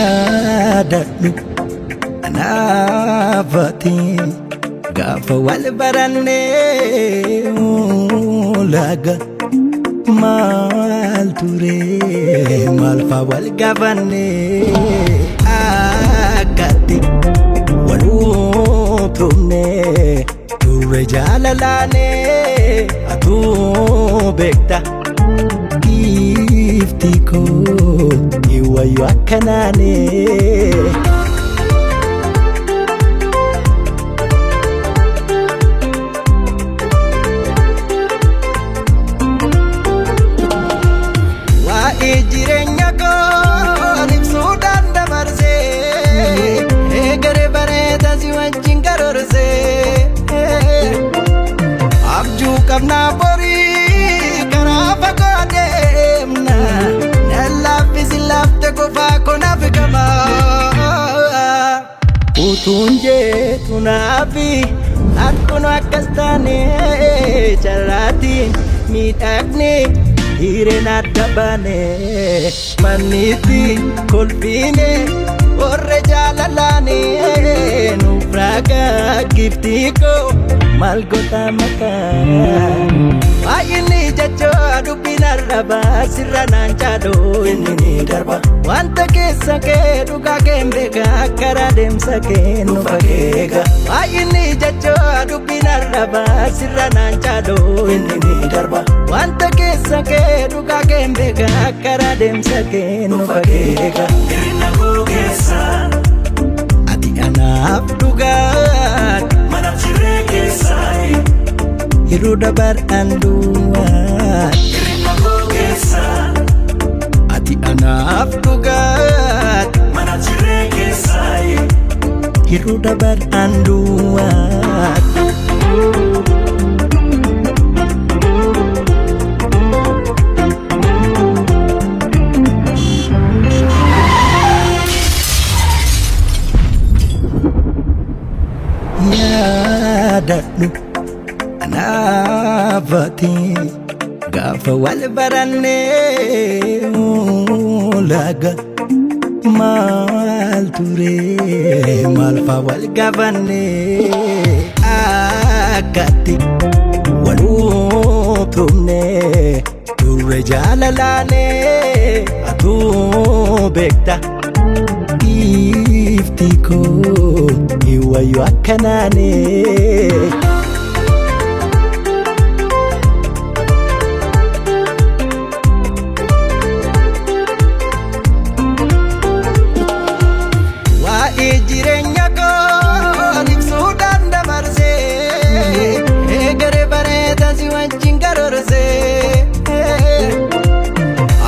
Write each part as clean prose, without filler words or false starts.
yaadadhu anaafati gaafa wal barannee laga maal ture maal faa wal gaafannee akkatti wal utubnee turre jaalalaanee atuu beekta gifti koo iwayu akkanaane waa'ee jireenya koo ibsuudhaan dabarsee eegare bareeda si wajjin karoorsee abjuu qabnaa borii karaa fagoo deemna nallaaffisi laafte qofaa konaaf gama utuun jeetu naafi akkunu akkas taane carraatiin miidhagni hireen adda baane manniitti kolfiine warre jaalalaane nuuf raagaa giftii koo maal goota makaa waa'inni jechoo dubbiin arrabaa sirra naan chaadhoo inni ni darba wanta keessa kee dhugaa kee beekaa karaa deemsa kee nu fageega waa'inni jechoo dubbiin arrabaa sirra naan chaadhoo inni ni darba wanta keessa kee dhugaa kee beekaa karaa deemsa kee nu fageega hirina koo keessa ati anaaf dhugaat mana jiree keessaayi hiruu dabar anduwaat hirina koo keessa ati anaaf dhugaat mana jiree keessaayi hiruu dabar anduwaat yaadadhu anaafati gaafa wal barannee laga maal ture maal faa wal gaafannee akkatti wal utubnee turre jaalalaanee atuu beekta gifti koo iwayu akkanaane waa'ee jireenya koo ibsuudhaan dabarsee eegare bareeda si wajjin karoorsee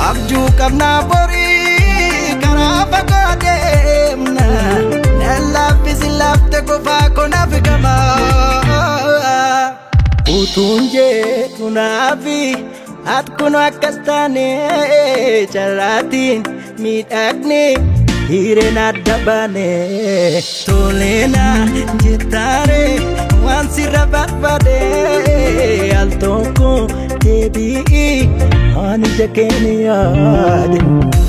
abjuu qabnaa borii karaa fagoo deemna nallaaffisi laafte qofaa konaaf gama utuun jeetu naafi akkunu akkas taane carraatiin miidhagni hireen adda baane toleena jettaare waan sirra barbaade al tokko deebi'i waan ija keenya yaade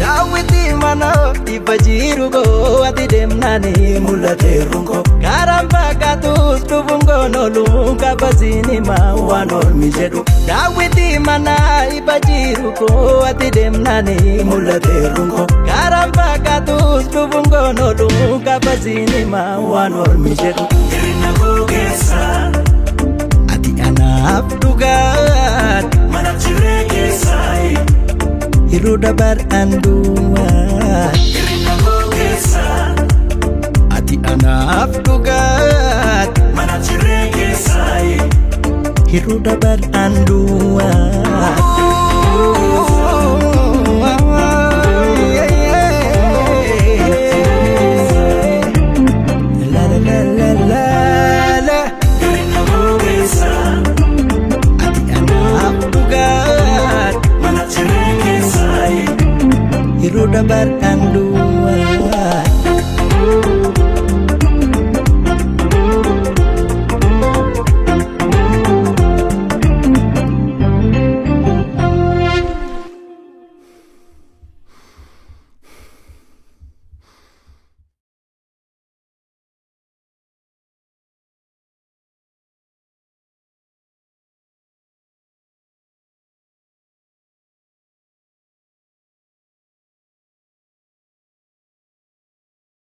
daawwitii mana ifa jiru koo ati deemnaani mul'ateeru koo karaan fakkaatus dhufuun koonolu kabasiini maa waan ormi jedhu daawwitii mana ifa jiru koo ati deemnaani mul'ateeru koo karaan fakkaatus dhufuun koonolu kabasiini maa waan ormi jedhu hirina koo keessa ati anaaf dhugaat mana jiree keessaayi hiruu dabar anduwaat hirina koo keessa ati anaaf dhugaat mana jiree keessaayi hiruu dabar anduwaat hiruu dabar anduwaat